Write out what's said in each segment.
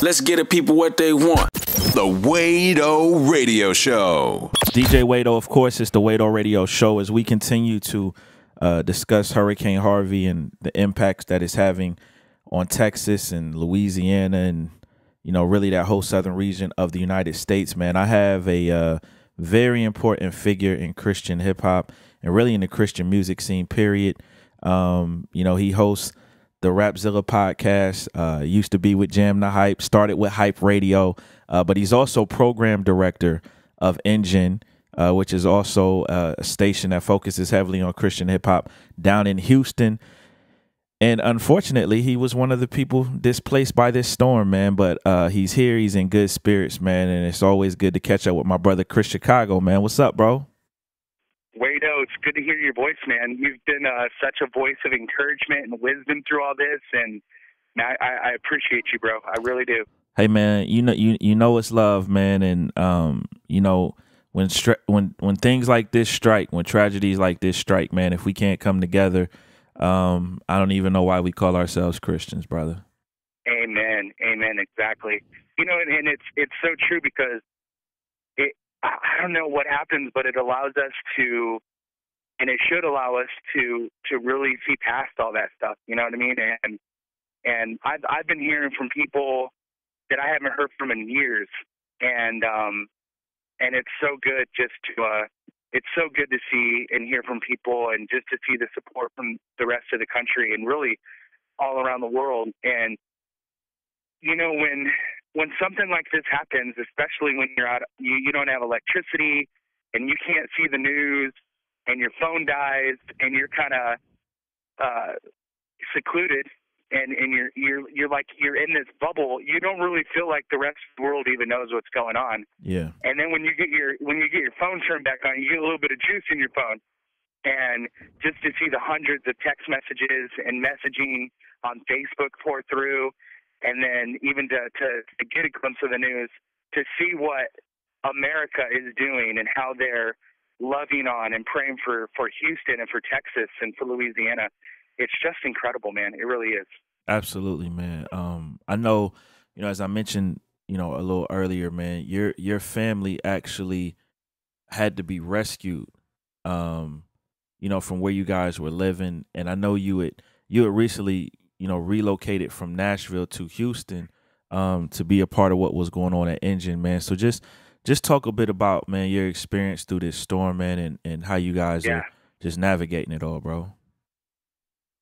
Let's get the people what they want. The Wade-O Radio Show. DJ Wade-O, of course, it's the Wade-O Radio Show as we continue to discuss Hurricane Harvey and the impacts that it's having on Texas and Louisiana and, you know, really that whole southern region of the United States, man. I have a very important figure in Christian hip hop and really in the Christian music scene, period. You know, he hosts the Rapzilla podcast, used to be with Jam the Hype, started with Hype Radio, but he's also program director of Engine, which is also a station that focuses heavily on Christian hip hop down in Houston. And unfortunately, he was one of the people displaced by this storm, man. But he's here. He's in good spirits, man. And it's always good to catch up with my brother, Chris Chicago, man. What's up, bro? Wade-O, it's good to hear your voice, man. You've been such a voice of encouragement and wisdom through all this, and I appreciate you, bro. I really do. Hey, man, you know it's love, man, and you know when things like this strike, when tragedies like this strike, man, if we can't come together, I don't even know why we call ourselves Christians, brother. Amen, exactly. You know, and it's so true because I don't know what happens, but it allows us to, and it should allow us to really see past all that stuff. You know what I mean? And I've been hearing from people that I haven't heard from in years, and it's so good it's so good to see and hear from people, and just to see the support from the rest of the country and really all around the world. And you know, when something like this happens, especially when you're out, you don't have electricity and you can't see the news and your phone dies and you're kind of secluded and you're like you're in this bubble, you don't really feel like the rest of the world even knows what's going on. Yeah. And then when you get your phone turned back on, you get a little bit of juice in your phone. And just to see the hundreds of text messages and messaging on Facebook pour through, and then even to get a glimpse of the news, to see what America is doing and how they're loving on and praying for Houston and for Texas and for Louisiana, it's just incredible, man. It really is. Absolutely, man. I know, you know, as I mentioned, you know, a little earlier, man, your family actually had to be rescued, you know, from where you guys were living. And I know you had recently, you know, relocated from Nashville to Houston to be a part of what was going on at Engine, man. So just talk a bit about, man, your experience through this storm, man, and how you guys are just navigating it all, bro.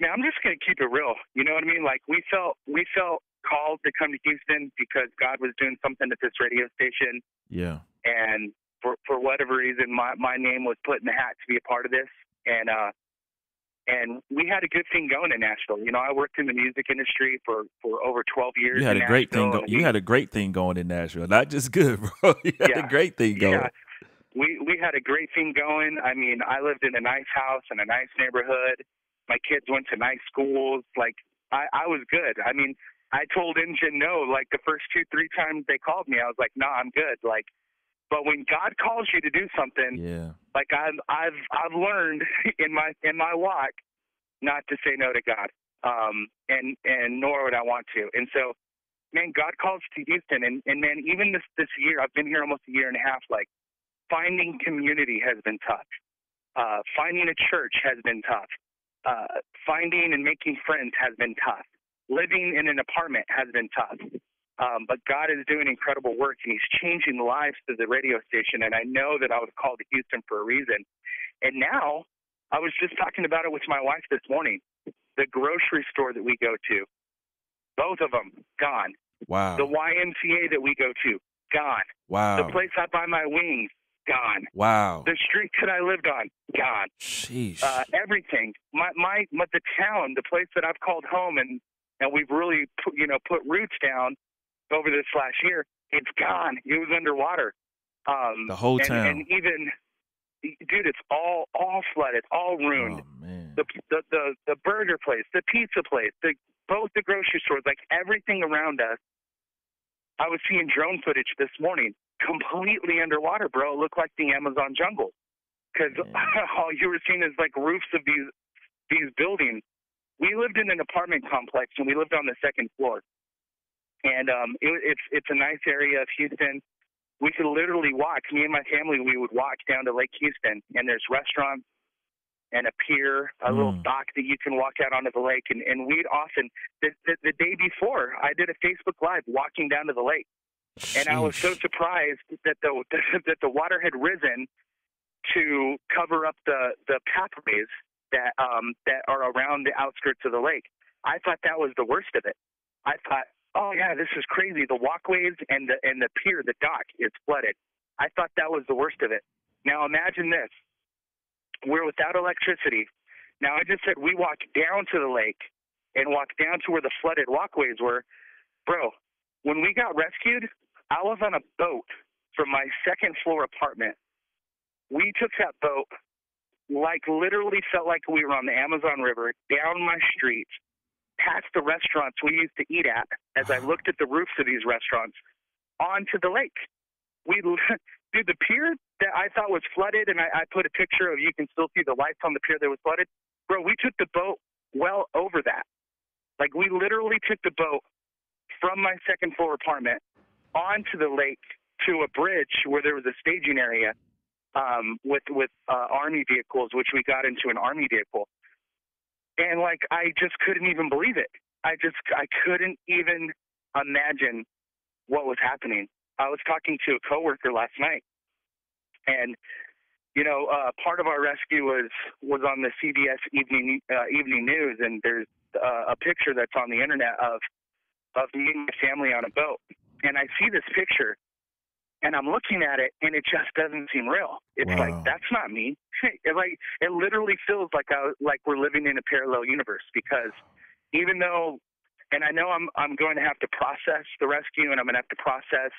Man, I'm just going to keep it real. You know what I mean? Like we felt called to come to Houston because God was doing something at this radio station. Yeah. And for whatever reason, my name was put in the hat to be a part of this. And we had a good thing going in Nashville. You know, I worked in the music industry for over 12 years. You had a great thing. You had a great thing going in Nashville. Not just good, bro. You had a great thing going. Yeah. We had a great thing going. I mean, I lived in a nice house in a nice neighborhood. My kids went to nice schools. Like, I was good. I mean, I told Engine no, like the first 2-3 times they called me, I was like, no, I'm good. Like, but when God calls you to do something, like I've learned in my walk not to say no to God, and nor would I want to. And so, man, God calls to Houston, and man, even this year, I've been here almost a year and a half. Like, finding community has been tough. Finding a church has been tough. Finding and making friends has been tough. Living in an apartment has been tough. But God is doing incredible work, and He's changing lives through the radio station. And I know that I was called to Houston for a reason. And now, I was just talking about it with my wife this morning. The grocery store that we go to, both of them, gone. Wow. The YMCA that we go to, gone. Wow. The place I buy my wings, gone. Wow. The street that I lived on, gone. Sheesh. Everything. The town, the place that I've called home, and we've really put roots down over this last year, it's gone. It was underwater. The whole town. And even, dude, it's all flooded, all ruined. Oh, man. The burger place, the pizza place, both the grocery stores, like everything around us. I was seeing drone footage this morning, completely underwater, bro. It looked like the Amazon jungle, because all you were seeing is like roofs of these buildings. We lived in an apartment complex, and we lived on the second floor. And it's a nice area of Houston. We could literally walk. Me and my family, we would walk down to Lake Houston, and there's restaurants and a pier, a little dock that you can walk out onto the lake. And we'd often, the day before, I did a Facebook Live walking down to the lake. And I was so surprised that the water had risen to cover up the pathways that are around the outskirts of the lake. I thought that was the worst of it. I thought, oh yeah, this is crazy. The walkways and the pier, the dock, is flooded. I thought that was the worst of it. Now imagine this. We're without electricity. Now I just said we walked down to the lake and walked down to where the flooded walkways were. Bro, when we got rescued, I was on a boat from my second floor apartment. We took that boat, like literally felt like we were on the Amazon River, down my street, past the restaurants we used to eat at, as I looked at the roofs of these restaurants, onto the lake. Dude, the pier that I thought was flooded, and I put a picture of, you can still see the lights on the pier that was flooded. Bro, we took the boat well over that. Like, we literally took the boat from my second floor apartment onto the lake to a bridge where there was a staging area with Army vehicles, which we got into an Army vehicle. And, like, I just couldn't even believe it. I couldn't even imagine what was happening. I was talking to a coworker last night, and, you know, part of our rescue was on the CBS evening news, and there's a picture that's on the internet of me and my family on a boat. And I see this picture, and I'm looking at it, and it just doesn't seem real. It's like, that's not me. It literally feels like we're living in a parallel universe, because even though, and I know I'm going to have to process the rescue, and I'm going to have to process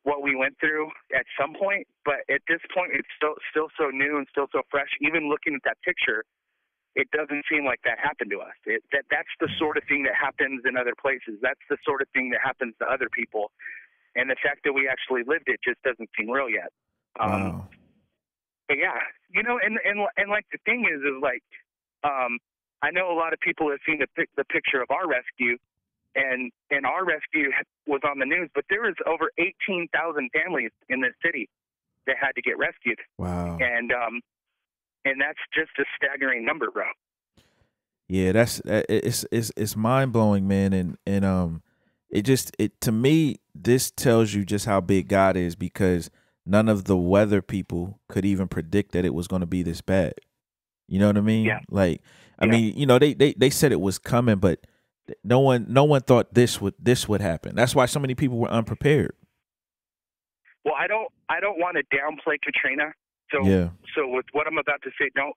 what we went through at some point, but at this point, it's still so new and still so fresh. Even looking at that picture, it doesn't seem like that happened to us. That's the sort of thing that happens in other places. That's the sort of thing that happens to other people. And the fact that we actually lived it just doesn't seem real yet. But yeah, you know, and like the thing is like, I know a lot of people have seen the picture of our rescue, and our rescue was on the news, but there was over 18,000 families in this city that had to get rescued. Wow. And that's just a staggering number, bro. Yeah, it's mind blowing, man, and it to me, this tells you just how big God is, because none of the weather people could even predict that it was going to be this bad. You know what I mean? Yeah. Like, I mean, you know, they said it was coming, but no one thought this would happen. That's why so many people were unprepared. Well, I don't want to downplay Katrina. So with what I'm about to say, don't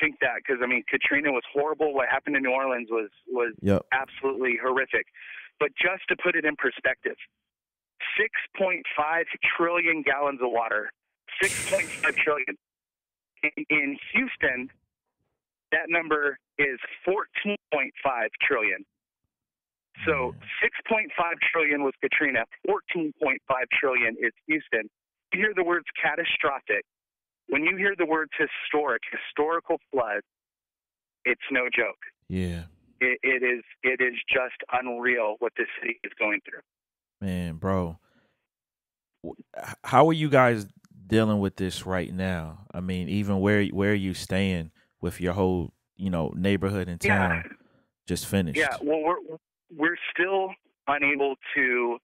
think that, because I mean, Katrina was horrible. What happened in New Orleans was absolutely horrific. But just to put it in perspective, 6.5 trillion gallons of water, 6.5 trillion. In Houston, that number is 14.5 trillion. So 6.5 trillion was Katrina, 14.5 trillion is Houston. You hear the words catastrophic. When you hear the words historical flood, it's no joke. Yeah. It is just unreal what this city is going through. Man, bro. How are you guys dealing with this right now? I mean, even where are you staying with your whole, you know, neighborhood and town just finished? Yeah, well, we're still unable to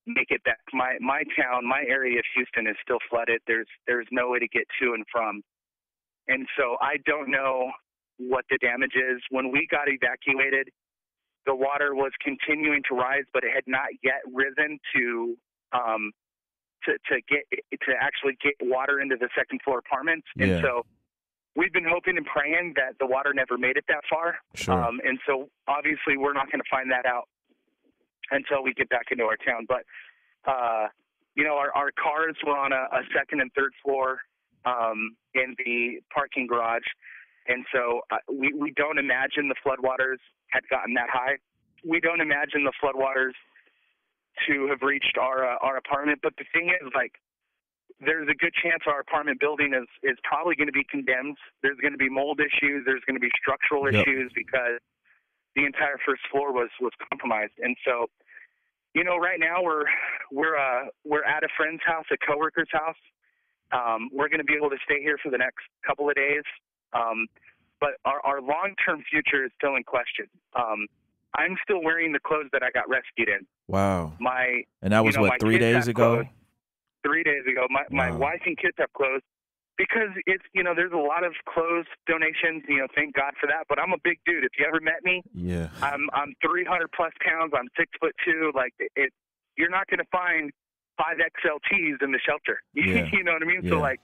make it back. My town, my area of Houston is still flooded. There's no way to get to and from. And so I don't know what the damage is. When we got evacuated, the water was continuing to rise, but it had not yet risen to actually get water into the second floor apartments. Yeah. And so we've been hoping and praying that the water never made it that far. Sure. And so obviously we're not going to find that out until we get back into our town. But, you know, our cars were on a second and third floor in the parking garage. And so we don't imagine the floodwaters had gotten that high. We don't imagine the floodwaters to have reached our apartment. But the thing is, like, there's a good chance our apartment building is probably going to be condemned. There's going to be mold issues. There's going to be structural issues because the entire first floor was compromised. And so, right now we're at a friend's house, a coworker's house. We're going to be able to stay here for the next couple of days. But our long-term future is still in question. I'm still wearing the clothes that I got rescued in. Wow. And that was my 3 days ago? Clothes. 3 days ago. My wife and kids have clothes because it's, there's a lot of clothes donations, thank God for that. But I'm a big dude. If you ever met me, yeah, I'm 300 plus pounds. I'm 6'2". Like you're not going to find 5XL tees in the shelter. Yeah. You know what I mean? Yeah.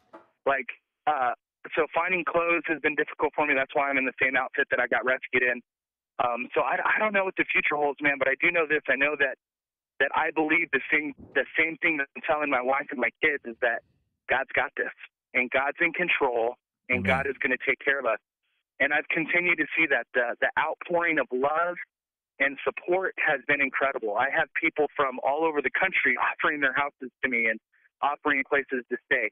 So finding clothes has been difficult for me. That's why I'm in the same outfit that I got rescued in. So I don't know what the future holds, man, but I do know this. I know that I believe the same thing that I'm telling my wife and my kids is that God's got this, and God's in control, and Amen. God is going to take care of us. And I've continued to see that the outpouring of love and support has been incredible. I have people from all over the country offering their houses to me and offering places to stay.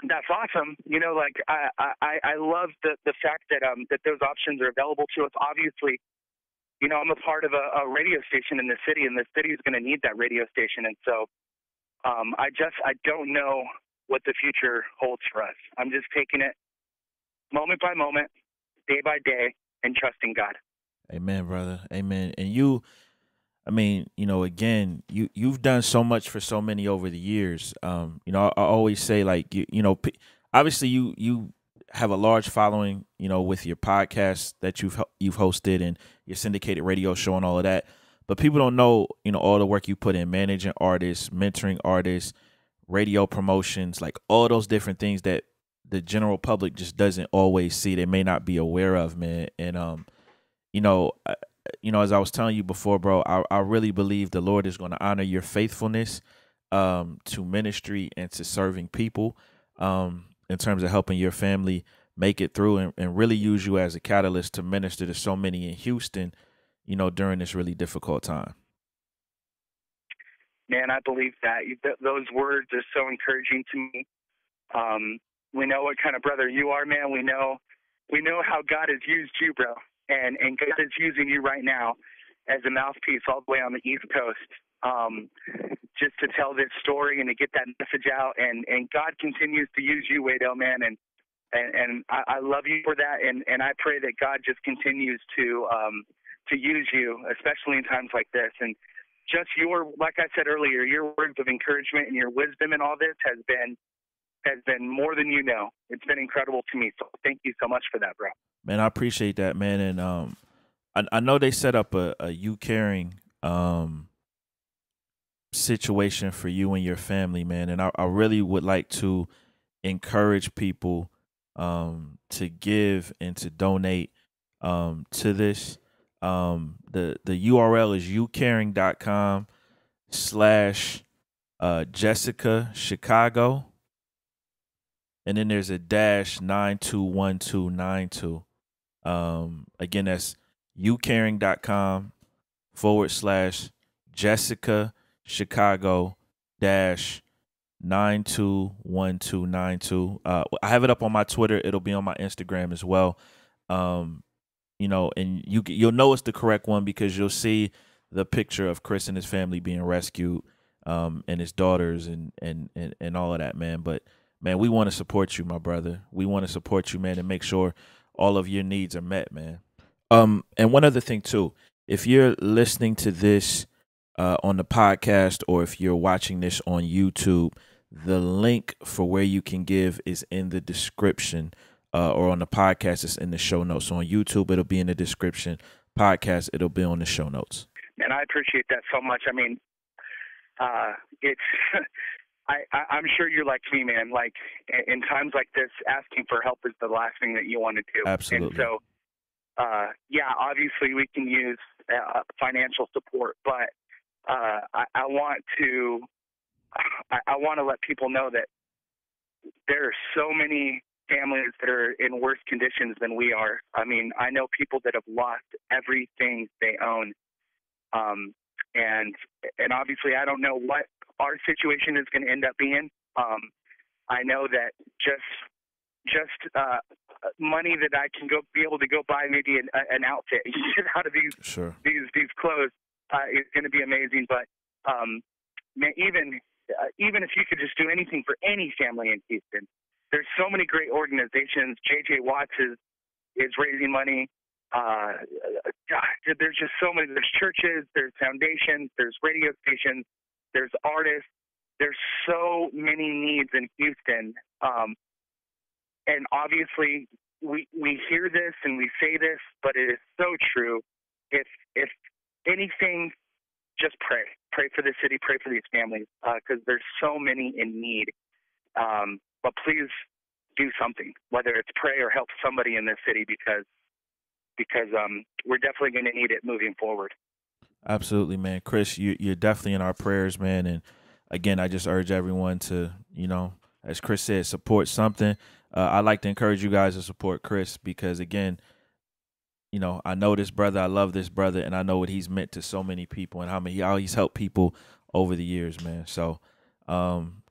That's awesome. I love the fact that those options are available to us. Obviously, I'm a part of a radio station in the city, and the city is going to need that radio station. And so I don't know what the future holds for us. I'm just taking it moment by moment, day by day, and trusting God. Amen, brother. Amen. And again, you've done so much for so many over the years. I always say, like, obviously you have a large following, with your podcast that you've hosted and your syndicated radio show and all of that. But people don't know, all the work you put in managing artists, mentoring artists, radio promotions, like all those different things that the general public just doesn't always see. They may not be aware of, man. And as I was telling you before, bro, I really believe the Lord is going to honor your faithfulness to ministry and to serving people in terms of helping your family make it through and really use you as a catalyst to minister to so many in Houston, during this really difficult time. Man, I believe that. Those words are so encouraging to me. We know what kind of brother you are, man. We know how God has used you, bro. And God is using you right now as a mouthpiece all the way on the East Coast, just to tell this story and to get that message out. And God continues to use you, Wado, man. And I love you for that. And I pray that God just continues to use you, especially in times like this. And just like I said earlier, your words of encouragement and your wisdom in all this has been more than you know. It's been incredible to me. So thank you so much for that, bro. Man, I appreciate that, man. And I know they set up a You Caring situation for you and your family, man. And I really would like to encourage people to give and to donate to this. The URL is youcaring.com/Jessica Chicago. And then there's a -921292. Again, that's youcaring.com/Jessica Chicago -921292. I have it up on my Twitter. It'll be on my Instagram as well. And you'll know it's the correct one because you'll see the picture of Chris and his family being rescued, and his daughters and all of that, man. But man, we want to support you, my brother. We want to support you, man, and make sure all of your needs are met, man. And one other thing too, if you're listening to this on the podcast or if you're watching this on YouTube, the link for where you can give is in the description, or on the podcast, it's in the show notes. So on YouTube, it'll be in the description. Podcast, it'll be on the show notes. And I appreciate that so much. I mean, it's I'm sure you're like me, man. Like in times like this, asking for help is the last thing that you want to do. Absolutely. And so, obviously we can use financial support, but I want to let people know that there are so many families that are in worse conditions than we are. I mean, I know people that have lost everything they own. And obviously I don't know what our situation is going to end up being. I know that just just money that I can be able to go buy maybe an outfit out of these clothes is going to be amazing. But man, even if you could just do anything for any family in Houston, there's so many great organizations. J.J. Watts is raising money. There's just so many. There's churches, there's foundations, there's radio stations, there's artists. There's so many needs in Houston. And obviously, we hear this and we say this, but it is so true. If anything, just pray. Pray for the city. Pray for these families because there's so many in need. But please do something, whether it's pray or help somebody in this city because we're definitely going to need it moving forward. Absolutely, man. Chris, you're definitely in our prayers, man. And again, I just urge everyone to, as Chris said, support something. I like to encourage you guys to support Chris because, again, I know this brother. I love this brother, and I know what he's meant to so many people and how he's helped people over the years, man. So,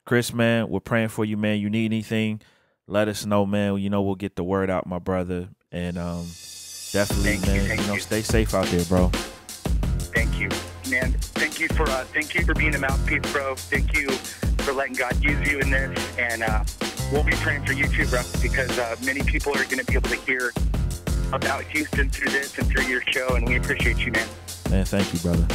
Chris, man, we're praying for you, man. You need anything, let us know, man. We'll get the word out, my brother. And definitely, man, stay safe out there, bro. Thank you, man. Thank you for being a mouthpiece, bro. Thank you for letting God use you in this. And we'll be praying for you too, bro, because many people are going to be able to hear about Houston through this and through your show, and we appreciate you, man. Man, thank you, brother.